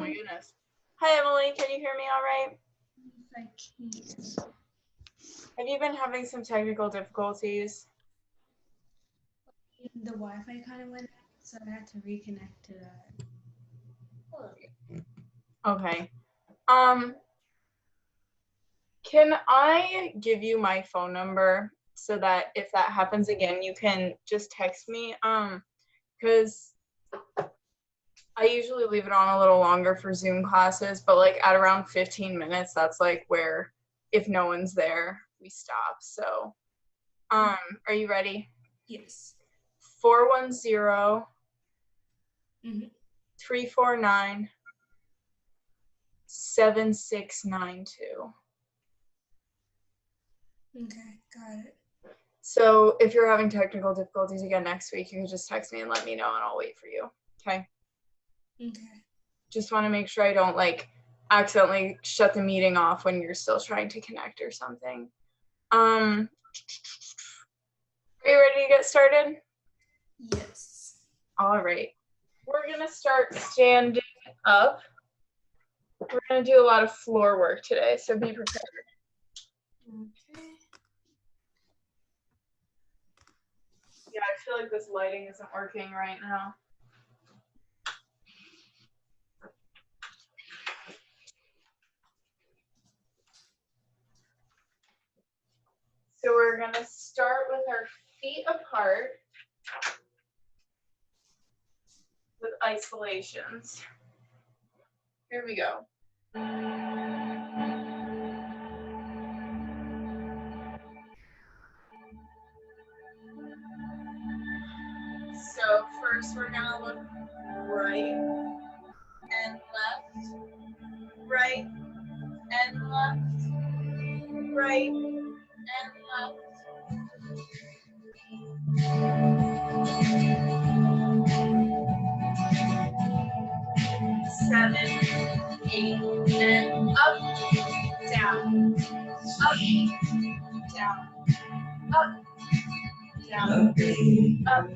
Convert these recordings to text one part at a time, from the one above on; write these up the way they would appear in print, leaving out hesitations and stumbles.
my goodness. Hi, Emily. Can you hear me all right? If I can. Have you been having some technical difficulties? The Wi-Fi kind of went out, so I had to reconnect to that. Okay. Can I give you my phone number so that if that happens again, you can just text me? Because I usually leave it on a little longer for Zoom classes, but like at around 15 minutes, that's like where if no one's there, we stop. So, are you ready? Yes. 410 Mhm. 349 7692. Okay, got it. So if you're having technical difficulties again next week, you can just text me and let me know and I'll wait for you. Okay. Okay. Just want to make sure I don't like accidentally shut the meeting off when you're still trying to connect or something. Are you ready to get started? Yes. All right. We're going to start standing up. We're going to do a lot of floor work today, so be prepared. Okay. Yeah, I feel like this lighting isn't working right now. So we're going to start with our feet apart with isolations. Here we go. So first we're going to look right and left, right and left, right and left. 7, 8, and up, down, up, down, up, down, up,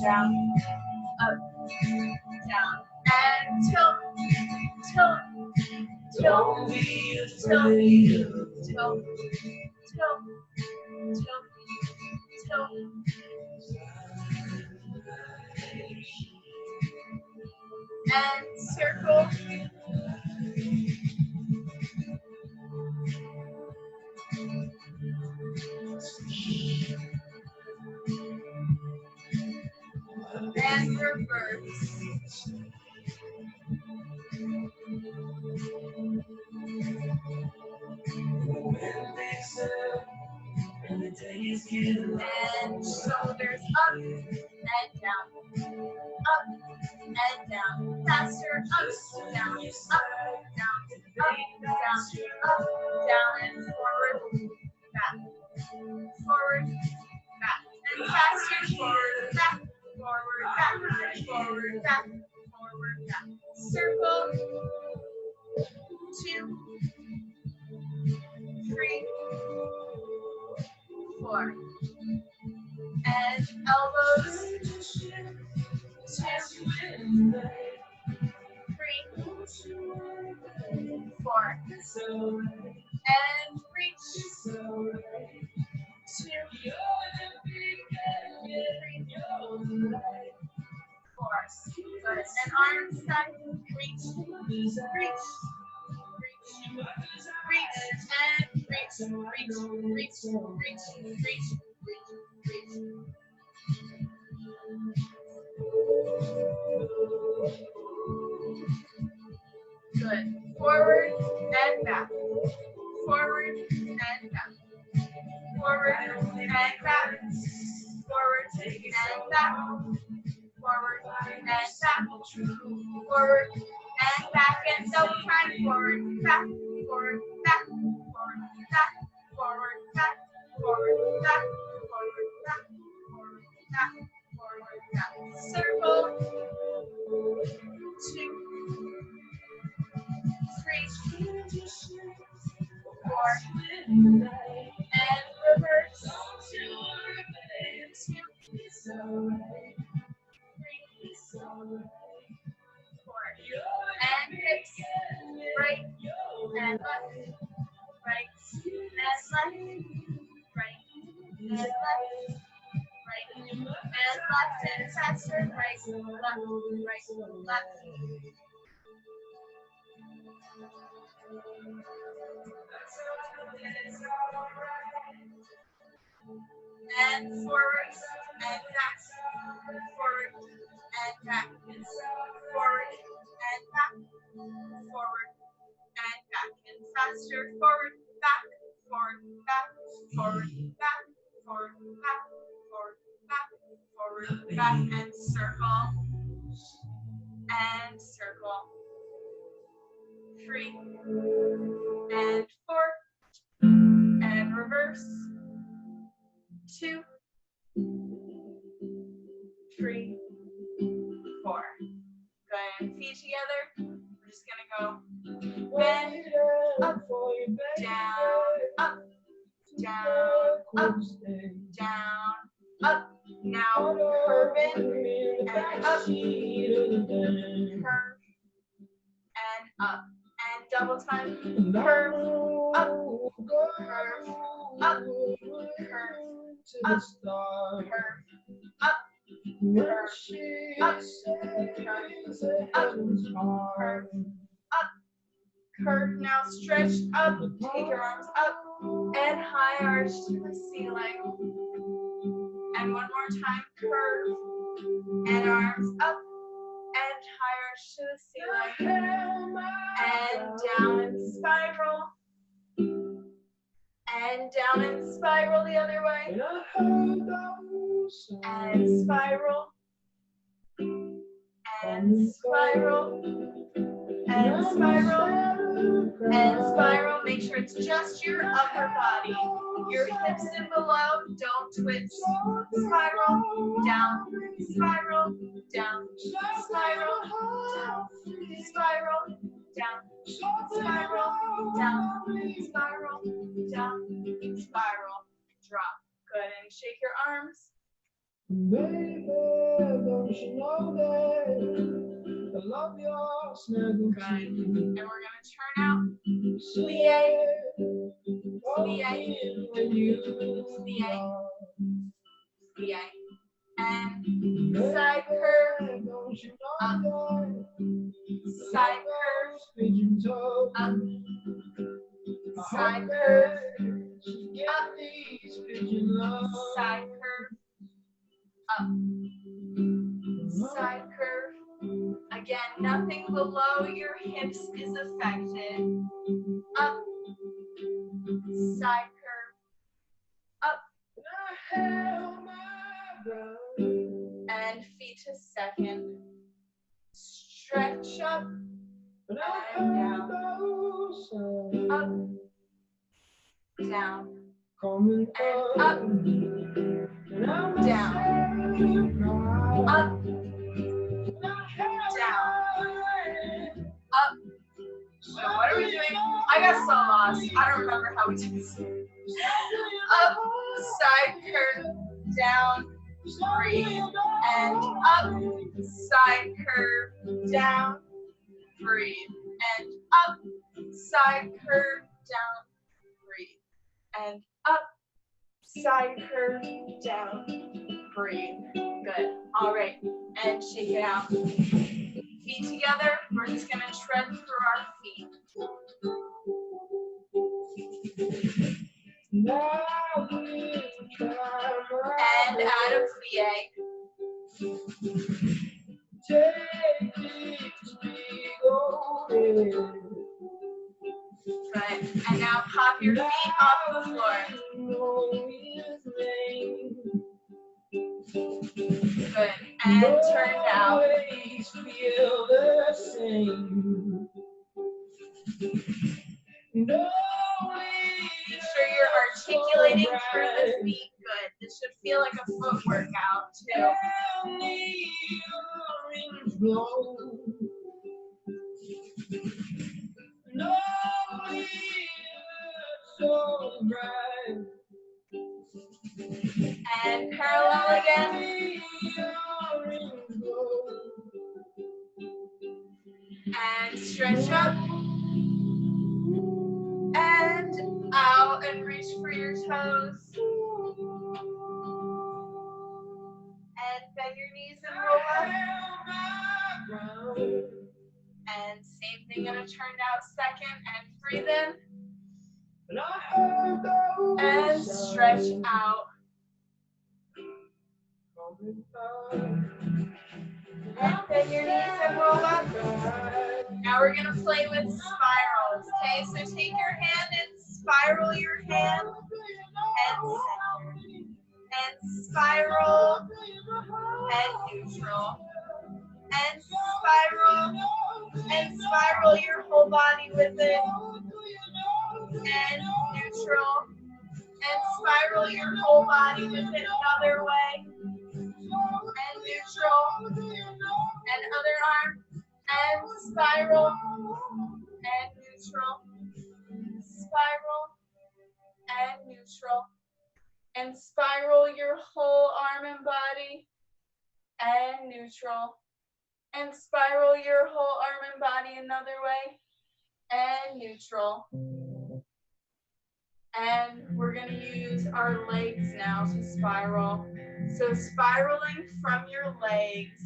down, up, down, and tilt, tilt, tilt, tilt, tilt, tilt, tilt, tilt. And circle. And reverse. And shoulders up and down, up and down, faster, up, down, up, down, up, down, up, down, and forward, back, forward, back, and faster, forward, back, forward, back, forward, back, forward, back. Circle, 2, 3, 4, and elbows, 2, 3, 4, and reach, 2, 3, 4, good, and arms back, reach, reach, reach, reach, and reach, reach, reach, reach, reach, reach, reach. Good. Forward and back. Forward and back. Forward and back. Forward and back. Forward and back. Forward and back. And double time. Forward, back, forward, back, forward, back, forward, back, forward, back, forward, back, forward, back, forward, back. Circle. 2, 3, 4, and reverse. 2, 3, 4, and and left, right, and left, right, and left, right, and left, and faster, right, left, left. And forward, and back, forward, and back, forward, and back, forward, and back, and faster, forward, back, forward, back, forward, back, forward, back, forward, back, forward, back, and circle, and circle, 3, and 4, and reverse, 2, 3, 4. Good, and feet together. We're just gonna go bend, up, down, up, down, up, down, up. Now curve in and up, curve and up, and double time. Curve, up, curve, up, curve, up, curve, up, curve, up, curve, up, curve. Now stretch up, take your arms up, and high arch to the ceiling. And one more time, curve, and arms up, and high arch to the ceiling. And down and spiral. And down and spiral the other way. And spiral. And spiral. And spiral. And spiral. Make sure it's just your upper body. Your hips and below, don't twitch. Spiral, down, spiral, down, spiral, down, spiral, down, spiral, down, spiral, down, spiral, drop. Good, and shake your arms. Baby, don't you know that I love your snuggle? Good, and we're gonna turn out. Plie, plie, plie, plie, and side curve, up, side curve, up, side curve, up, side curve, up, side curve. Again, nothing below your hips is affected. Up, side curve, up, and feet to second. Stretch up and down, up, down, and up, down, up, down, up. So what are we doing? I got so lost. I don't remember how we did this. Up, side curve, down, breathe, and up, side curve, down, breathe, and up, side curve, down, breathe, and up, side curve, down, breathe. Good. All right, and shake it out. Feet together. We're just gonna tread through our feet. And add a plie. Good. And now pop your feet off the floor. Good. And turn down. Make sure you're articulating through the feet. Good. This should feel like a foot workout too. And parallel again. And stretch up. And same thing, gonna turn out second and breathe in. And I heard those And stretch signs out. coming And bend your knees and roll up. Now we're gonna play with spirals. Okay, so take your hand and spiral your hand and center. And spiral and neutral. And spiral your whole body with it. And neutral. And spiral your whole body with it another way. And neutral. And other arm. And spiral. And neutral. Spiral. And neutral. And spiral your whole arm and body. And neutral. And spiral your whole arm and body another way. And neutral. And we're going to use our legs now to spiral. So spiraling from your legs.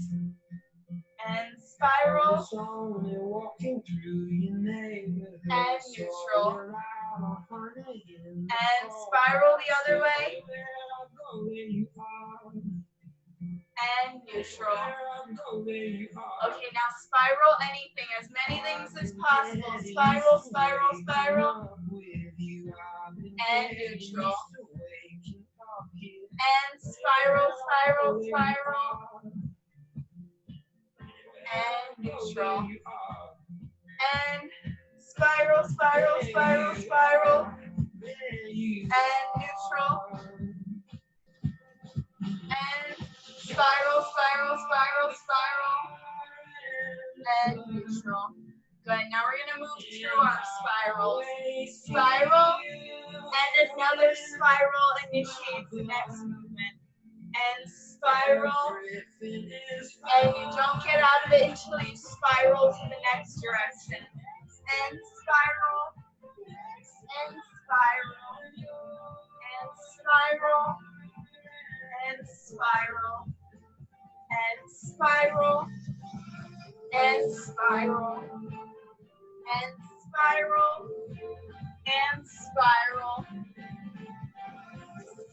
And spiral. walking through your neighborhood. And neutral. And spiral the other way. And neutral. Okay, now spiral anything, as many things as possible. Spiral, spiral, spiral. And neutral. And spiral, spiral, spiral. And neutral. And spiral, spiral, spiral, spiral. And neutral. And spiral, spiral, spiral, spiral. And neutral. Good. Now we're going to move through our spirals. Spiral. And another spiral initiates the next movement. And spiral. And you don't get out of it until you spiral to the next direction. And spiral. And spiral. And spiral. And spiral. And spiral. And spiral. And spiral. And spiral.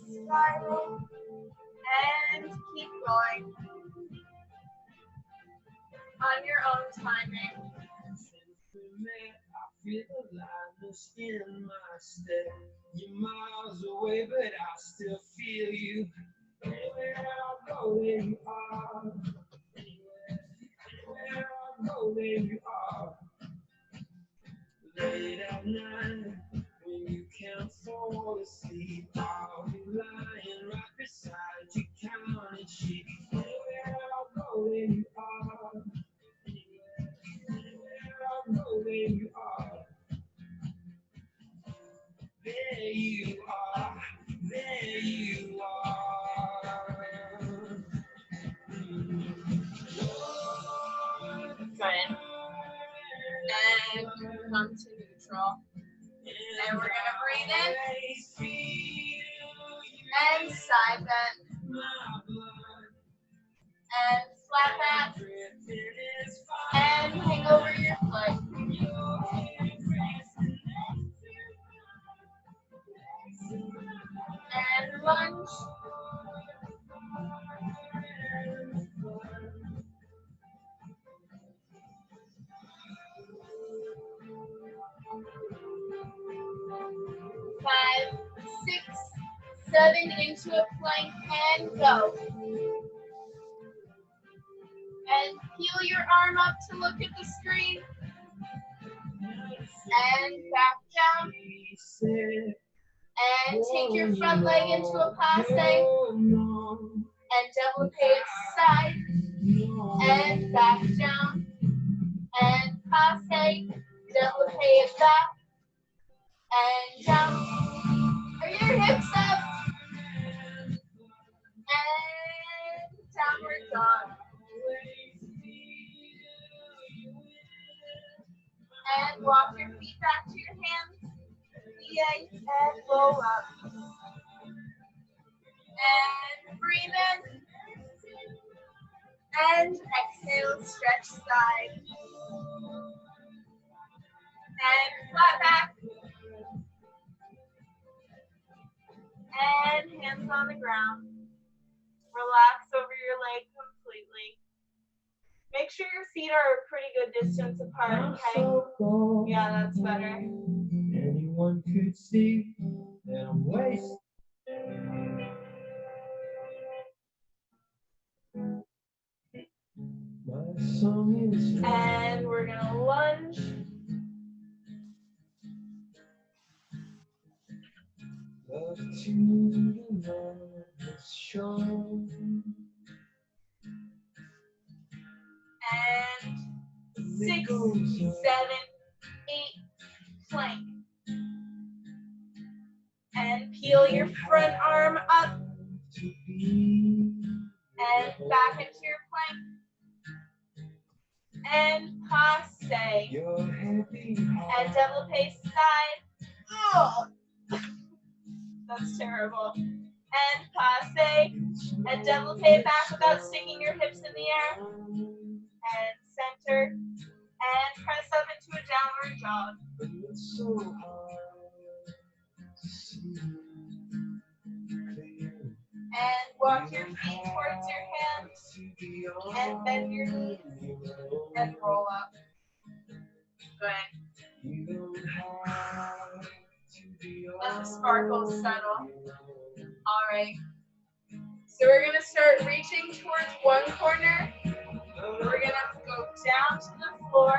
Spiral. And keep going. On your own timing. I feel aliveness in my step. You're miles away, but I still feel you. Anywhere I go, there you are. Anywhere I go, there you are. Late at night, when you can't fall asleep, I'll be lying right beside you, counting sheep. Anywhere I go, there you are. Anywhere I go, there you are. There you are. There you are. Good. And come to neutral. And we're going to breathe in. And side bend. And flat back. And hang over your foot. And lunge. Five, 6, 7 into a plank and go. And peel your arm up to look at the screen. And back down. And take your front leg into a passe. And développé its side. And back down. And passe. Développé it back. And down. Are your hips up? And downward dog. And walk your feet back to your hands. Yay. And roll up. And breathe in. And exhale, stretch side. And flat back. And hands on the ground. Relax over your leg completely. Make sure your feet are a pretty good distance apart, okay? Yeah, that's better. Anyone could see that I'm wasted. My song is And we're gonna lunge. love to the Lord has shown. And 6, 7, 8, plank. And peel your front arm up and back into your plank. And passe. Your happy And développé side. Oh, that's terrible. And passe. And développé back without sticking your hips in the air. And center. And press up into a downward dog. It's so hard to see clear. And walk your feet towards your hands. And bend your knees. And roll up. Good. You don't have to be Let the sparkles settle. All right. So we're going to start reaching towards one corner. We're going to go down to the floor.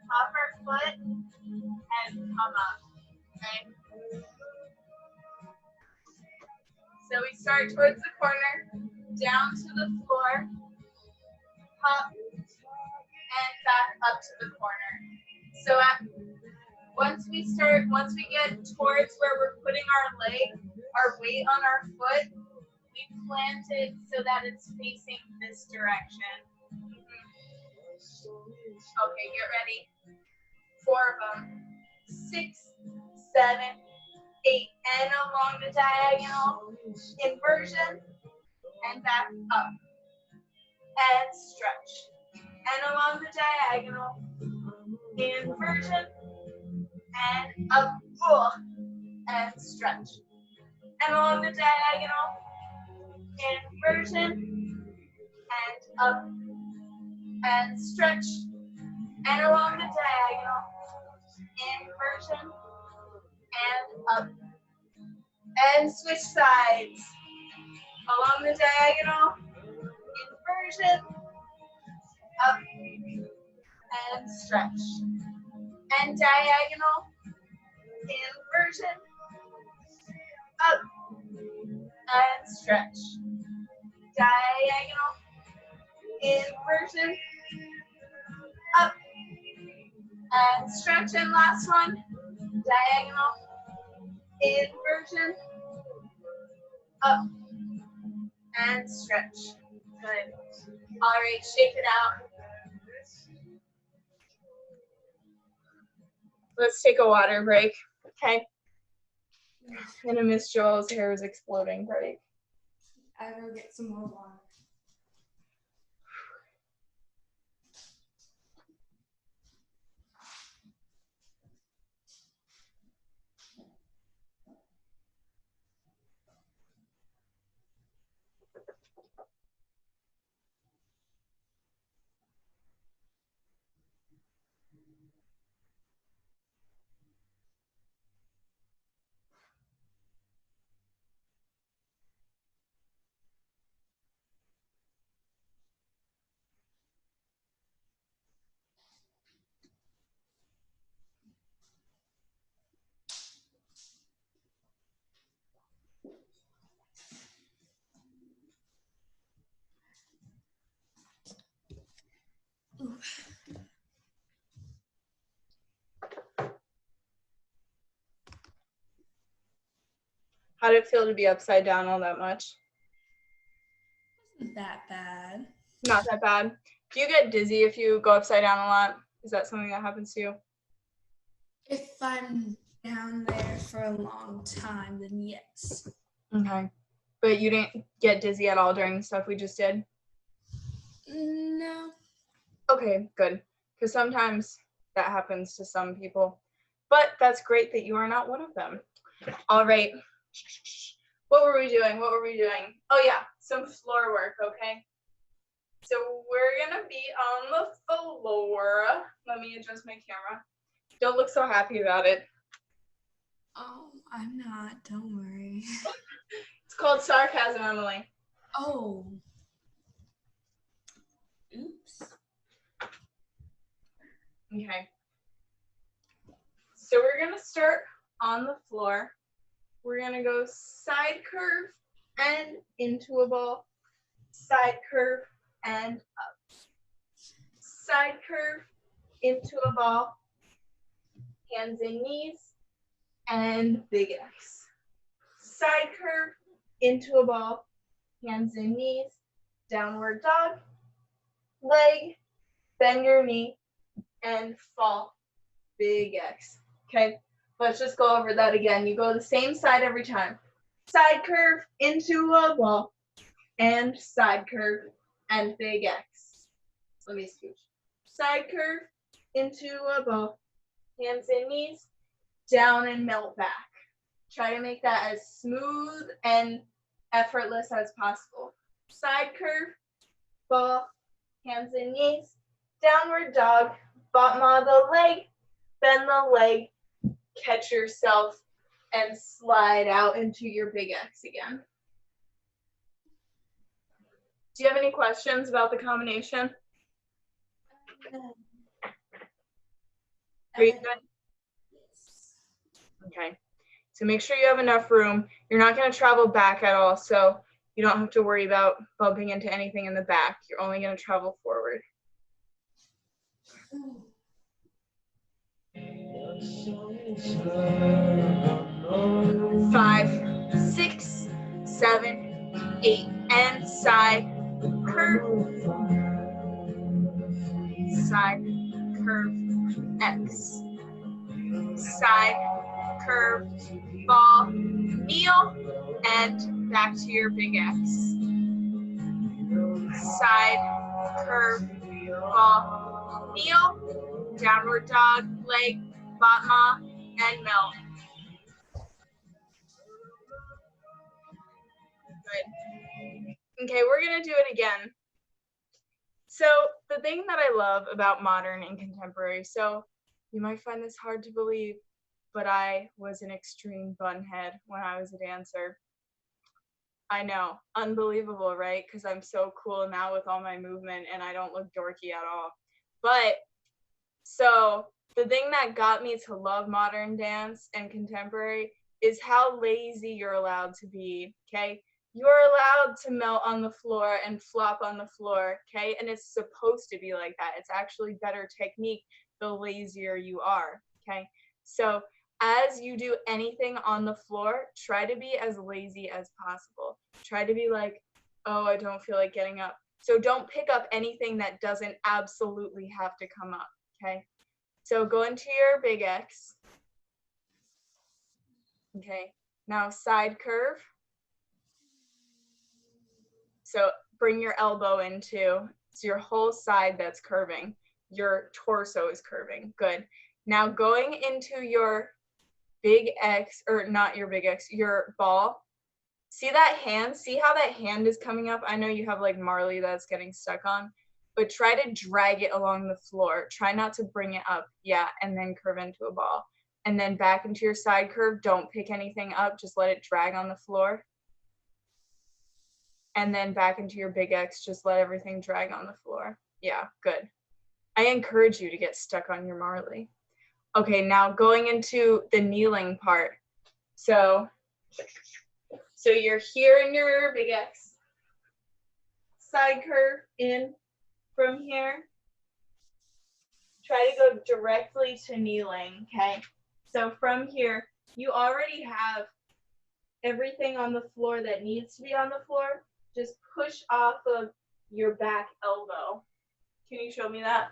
Hop our foot. And come up. Okay. So we start towards the corner. Down to the floor. Hop. And back up to the corner. So once we get towards where we're putting our weight on our foot, we plant it so that it's facing this direction. Okay, get ready. 4 of them. 6, 7, 8, and along the diagonal, inversion, and back up, and stretch. And along the diagonal, inversion, and up, and stretch. And along the diagonal, inversion, and up, and stretch. And along the diagonal, inversion, and up. And switch sides. Along the diagonal, inversion, up, and stretch. And diagonal, inversion, up, and stretch. Diagonal, inversion, up, and stretch. And last one, diagonal, inversion, up, and stretch. Good. All right, shake it out. Let's take a water break, okay? And a Miss Joel's hair is exploding break. I go get some more water. How did it feel to be upside down all that much? Wasn't that bad. Not that bad. Do you get dizzy if you go upside down a lot? Is that something that happens to you? If I'm down there for a long time, then yes. Okay. But you didn't get dizzy at all during the stuff we just did? No. Okay, good. Because sometimes That happens to some people. But that's great that you are not one of them. All right. What were we doing? Oh yeah, some floor work, okay? So we're gonna be on the floor. Let me adjust my camera. Don't look so happy about it. Oh, I'm not. Don't worry. It's called sarcasm, Emily. Oh. Oops. Okay. So we're gonna start on the floor. We're gonna go side curve and into a ball. Side curve and up. Side curve into a ball. Hands and knees and big X. Side curve into a ball. Hands and knees. Downward dog. Leg. Bend your knee and fall. Big X. Okay, let's just go over that again. You go the same side every time. Side curve into a ball and side curve and big X. Let me scooch. Side curve into a ball. Hands and knees, down and melt back. Try to make that as smooth and effortless as possible. Side curve, ball, hands and knees, downward dog, bottom of the leg, bend the leg, catch yourself, and slide out into your big X again. Do you have any questions about the combination? Are you good? Okay. So make sure you have enough room. You're not going to travel back at all, so you don't have to worry about bumping into anything in the back. You're only going to travel forward. 5, 6, 7, 8, and side curve, side curve, X, side curve, ball, kneel, and back to your big X. Side curve, ball, kneel, downward dog, leg, batma, and melt. Good. Okay, we're gonna do it again. So the thing that I love about modern and contemporary, so you might find this hard to believe, but I was an extreme bunhead when I was a dancer. I know, unbelievable, right? Because I'm so cool now with all my movement and I don't look dorky at all. But so the thing that got me to love modern dance and contemporary is how lazy you're allowed to be, okay? You're allowed to melt on the floor and flop on the floor, okay? And it's supposed to be like that. It's actually better technique the lazier you are, okay? So as you do anything on the floor, try to be as lazy as possible. Try to be like, oh, I don't feel like getting up. So don't pick up anything that doesn't absolutely have to come up, okay? So go into your big X. Okay, now side curve. So bring your elbow into, it's your whole side that's curving. Your torso is curving, good. Now going into your big X, or not your big X, your ball. See that hand? See how that hand is coming up? I know you have like Marley that's getting stuck on, but try to drag it along the floor. Try not to bring it up. Yeah, and then curve into a ball. And then back into your side curve. Don't pick anything up. Just let it drag on the floor. And then back into your big X. Just let everything drag on the floor. Yeah, good. I encourage you to get stuck on your Marley. Okay, now going into the kneeling part. So you're here in your big X. Side curve in from here. Try to go directly to kneeling, okay? So from here, you already have everything on the floor that needs to be on the floor. Just push off of your back elbow. Can you show me that?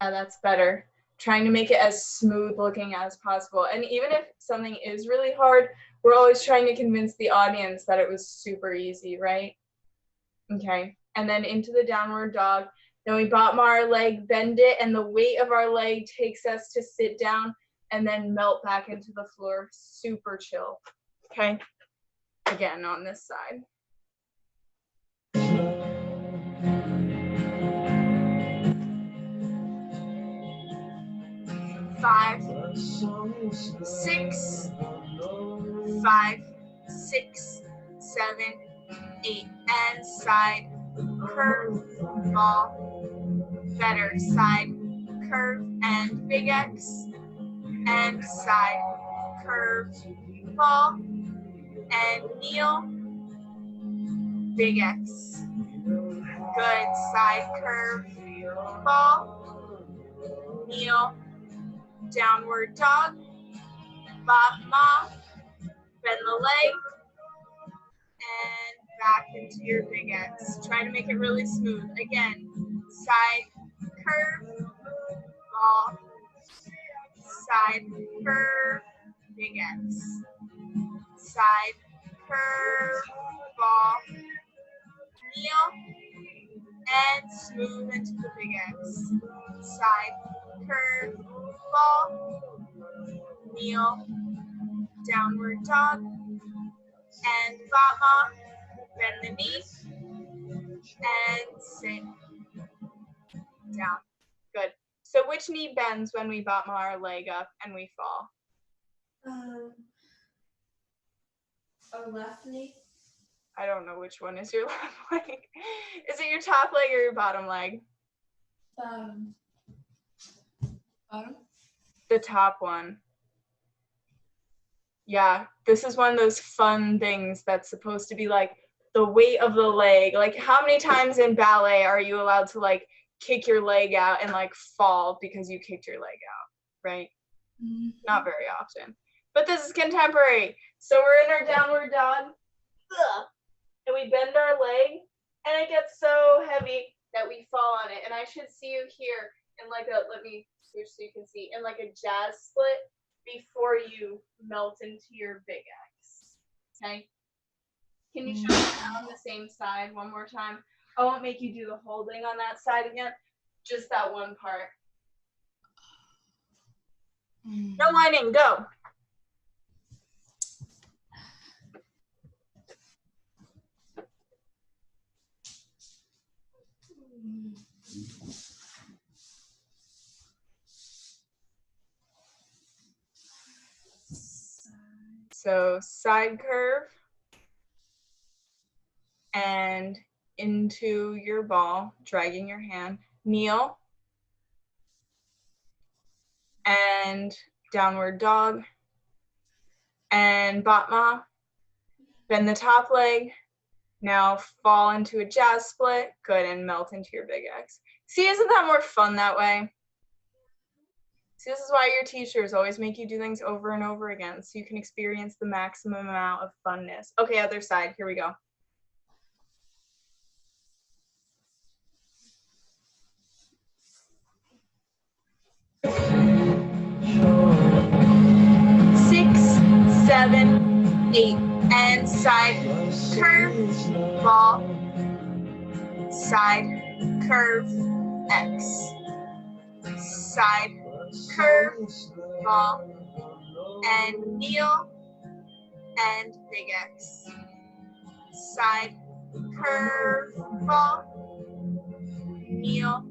Yeah, that's better. trying to make it as smooth looking as possible. And even if something is really hard, we're always trying to convince the audience that it was super easy, right? Okay, and then into the downward dog. Then we bottom our leg, bend it, and the weight of our leg takes us to sit down and then melt back into the floor. Super chill. Okay, again on this side. 5, 6, 5, 6, 7, 8, and side, curve, ball, better, side, curve, and big X, and side, curve, ball, and kneel, big X. Good, side, curve, ball, kneel, downward dog, bottom off, bend the leg, and back into your big X. Try to make it really smooth. Again, side, curve, ball, side, curve, big X. Side, curve, ball, kneel, and smooth into the big X. Side, curve, ball, kneel, downward dog, and bottom off, bend the knee, and sit down. Good. So which knee bends when we bottom our leg up and we fall? Our left knee. I don't know which one is your left leg. Is it your top leg or your bottom leg? Bottom. The top one. Yeah, this is one of those fun things that's supposed to be like the weight of the leg. Like how many times in ballet are you allowed to like kick your leg out and like fall because you kicked your leg out, right? Mm-hmm. Not very often. But this is contemporary. So we're in our downward dog. And we bend our leg and it gets so heavy that we fall on it. And I should see you here in like a, let me switch so you can see, in like a jazz split before you melt into your big X. Okay? Can you show me that on the same side one more time? I won't make you do the whole thing on that side again, just that one part. No whining, go. So side curve and into your ball, dragging your hand, kneel and downward dog and Batma, bend the top leg, now fall into a jazz split, good, and melt into your big X. See, isn't that more fun that way? See, this is why your teachers always make you do things over and over again so you can experience the maximum amount of funness. Okay, other side, here we go. Six, 7, 8, and side curve, ball, side curve, X, side curve, ball, and kneel, and big X, side curve, ball, kneel,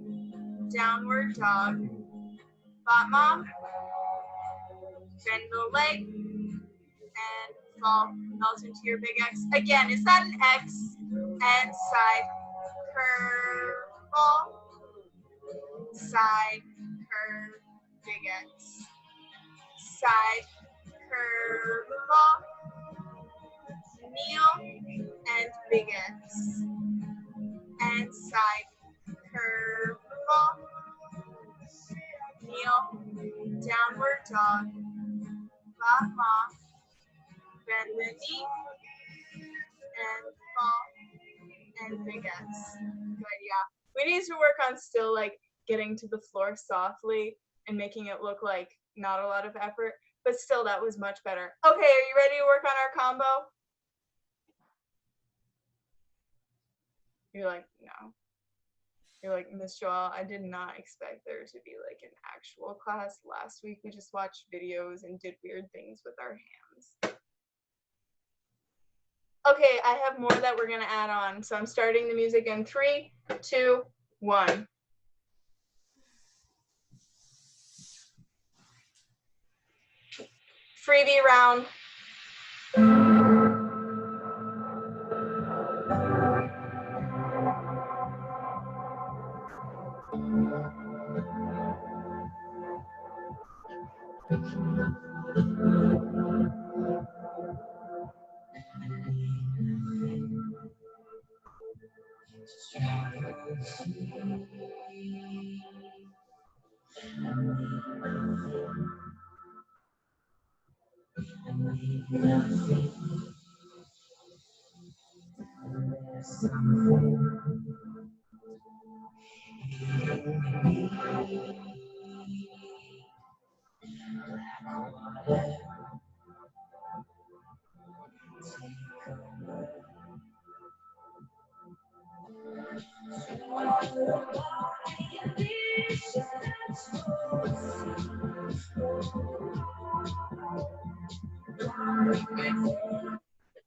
downward dog, bottom, bend the leg, and fall, melt into your big X. Again, is that an X? And side curve, ball, side curve, big X, side curve, ball, kneel, and big X, and side curve, ball, kneel, downward dog, bottom off, bend the knee, and fall, and big X. Good, yeah. We need to work on still like getting to the floor softly and making it look like not a lot of effort, but still that was much better. Okay, are you ready to work on our combo? You're like, no. You're like, Miss Joelle, I did not expect there to be like an actual class. Last week we just watched videos and did weird things with our hands. Okay, I have more that we're gonna add on. So I'm starting the music in 3, 2, 1. Freebie round.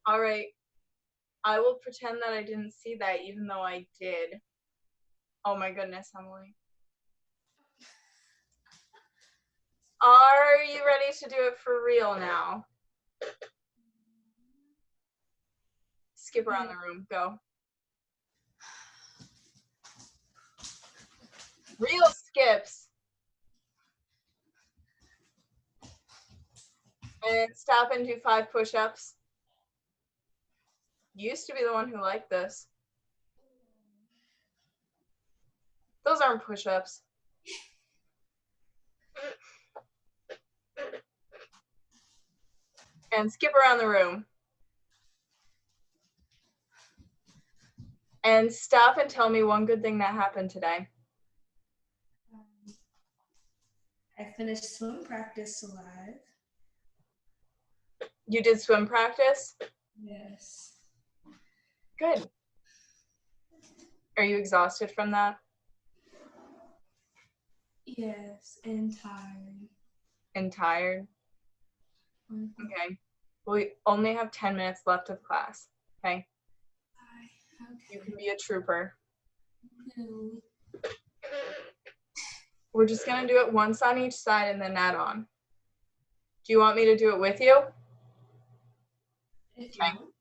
All right. I will pretend that I didn't see that even though I did. Oh my goodness, Emily. Are you ready to do it for real now? Skip around the room. Go. Real skips. And stop and do 5 push-ups. You used to be the one who liked this. Those aren't push-ups. And skip around the room. And stop and tell me one good thing that happened today. I finished swim practice alive. You did swim practice? Yes. Good. Are you exhausted from that? Yes, and tired. And tired? Mhm. Okay. We only have 10 minutes left of class. Okay? You can be a trooper. No. We're just going to do it once on each side and then add on. Do you want me to do it with you? If Okay. you want.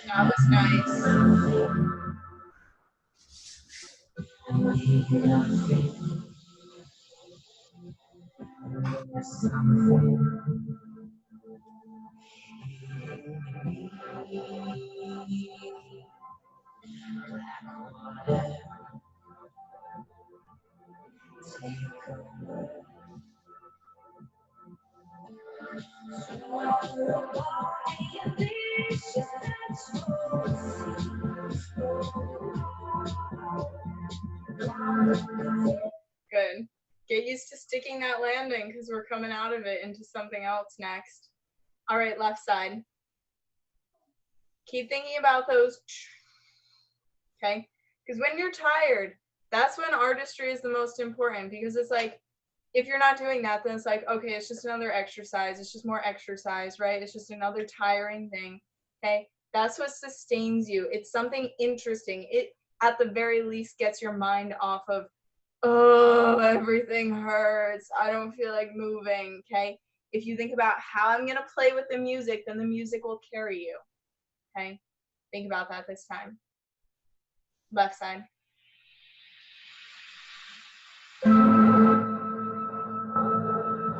That was nice. Good. Get used to sticking that landing because we're coming out of it into something else next. All right, left side. Keep thinking about those. Okay? Because when you're tired, that's when artistry is the most important, because it's like, if you're not doing that, then it's like, okay, it's just another exercise. It's just more exercise, right? It's just another tiring thing. Okay? That's what sustains you. It's something interesting. It, at the very least, gets your mind off of, oh, everything hurts. I don't feel like moving. Okay? If you think about how I'm going to play with the music, then the music will carry you. Okay? Think about that this time. Left side.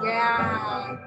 down.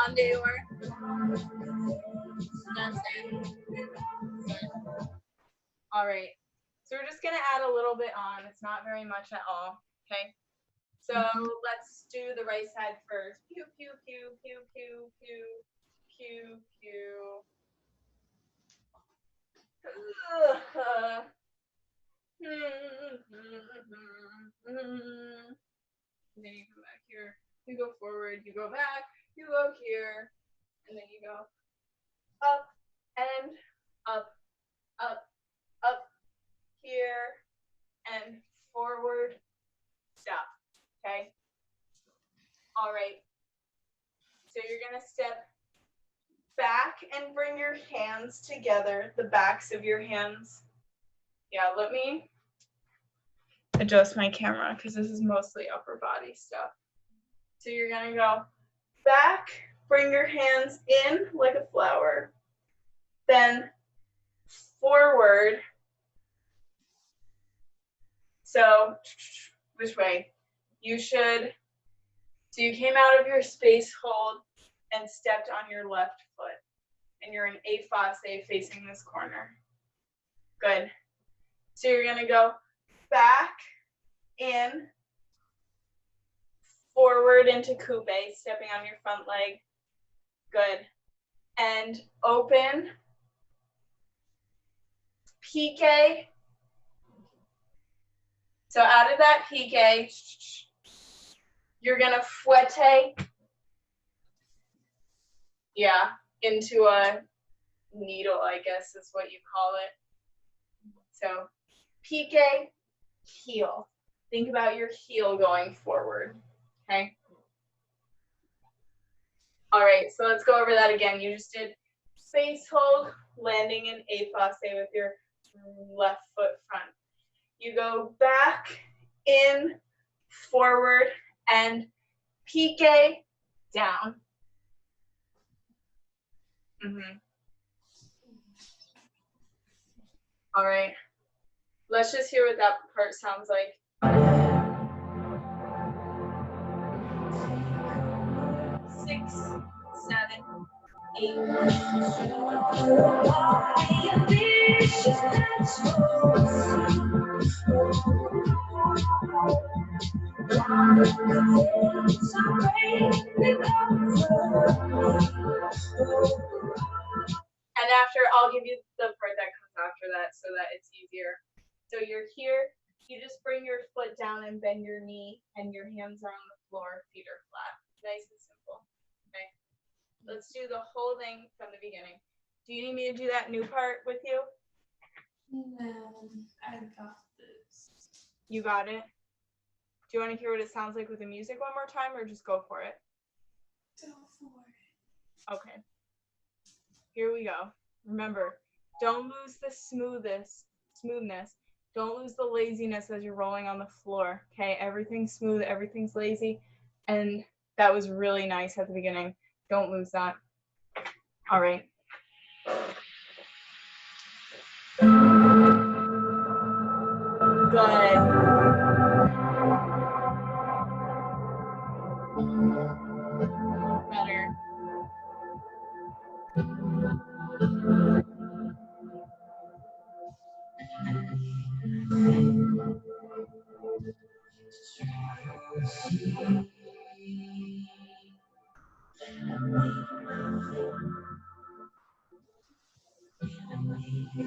Underwear. That's it. All right. So we're just gonna add a little bit on. It's not very much at all. Okay. So let's do the right side first. Pew pew pew pew pew pew pew pew. And then you come back here. You go forward. You go back. You go here, and then you go up and up, up, up, here, and forward. Stop. Okay. All right. So you're gonna step back and bring your hands together, the backs of your hands. Yeah, let me adjust my camera because this is mostly upper body stuff. So you're gonna go back, bring your hands in like a flower, then forward. So which way? So you came out of your space hold and stepped on your left foot. And you're in aphosae facing this corner. Good. So you're gonna go back, in, forward into coupe, stepping on your front leg. Good. And open, pique. So out of that pique, you're gonna fouette, yeah, into a needle, I guess is what you call it. So pique, heel. Think about your heel going forward, okay? All right, so let's go over that again. You just did space hold, landing in aphosae with your left foot front. You go back, in, forward, and pique down. All right, let's just hear what that part sounds like. 6, 7, 8. And after, I'll give you the part that comes after that so that it's easier. So you're here, you just bring your foot down and bend your knee, and your hands are on the floor, feet are flat. Nice and simple. Okay. Let's do the whole thing from the beginning. Do you need me to do that new part with you? No, I got this. You got it? Do you want to hear what it sounds like with the music one more time, or just go for it? Go for it. Okay. Here we go. Remember, don't lose the smoothness. Don't lose the laziness as you're rolling on the floor. Okay, everything's smooth, everything's lazy, and that was really nice at the beginning. Don't lose that. All right. Good. Better. Good.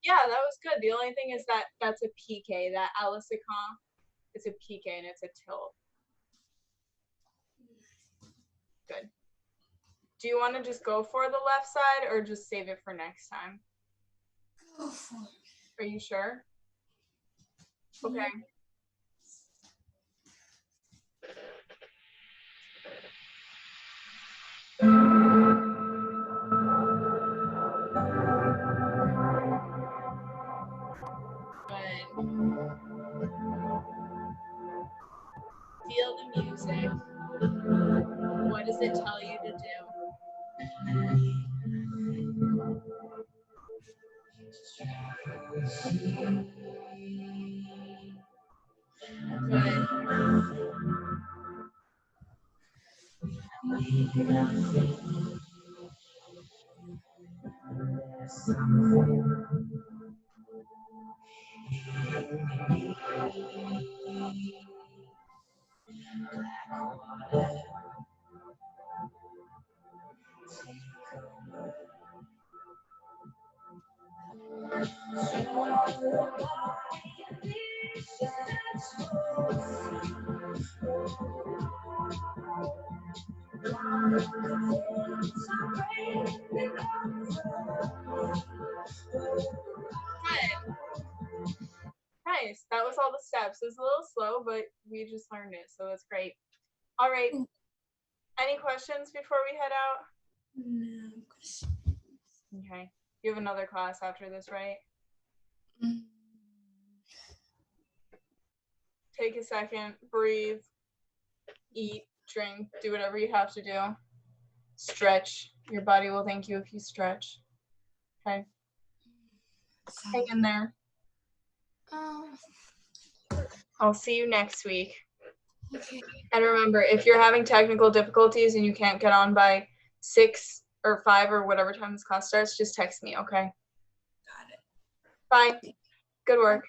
Yeah, that was good. The only thing is that that's a PK. That Alicicon is a PK and it's a tilt. Good. Do you want to just go for the left side or just save it for next time? Go for it. Are you sure? Okay. Good. Feel the music. What does it tell you to do? Good. Nice. That was all the steps. It was a little slow, but we just learned it, so that's great. All right. Any questions before we head out? No. Okay. You have another class after this, right? Take a second, breathe, eat, drink, do whatever you have to do. Stretch. Your body will thank you if you stretch. Okay. Hang in there. I'll see you next week. Okay. And remember, if you're having technical difficulties and you can't get on by 6 or 5 or whatever time this class starts, just text me, okay? Got it. Bye. Good work.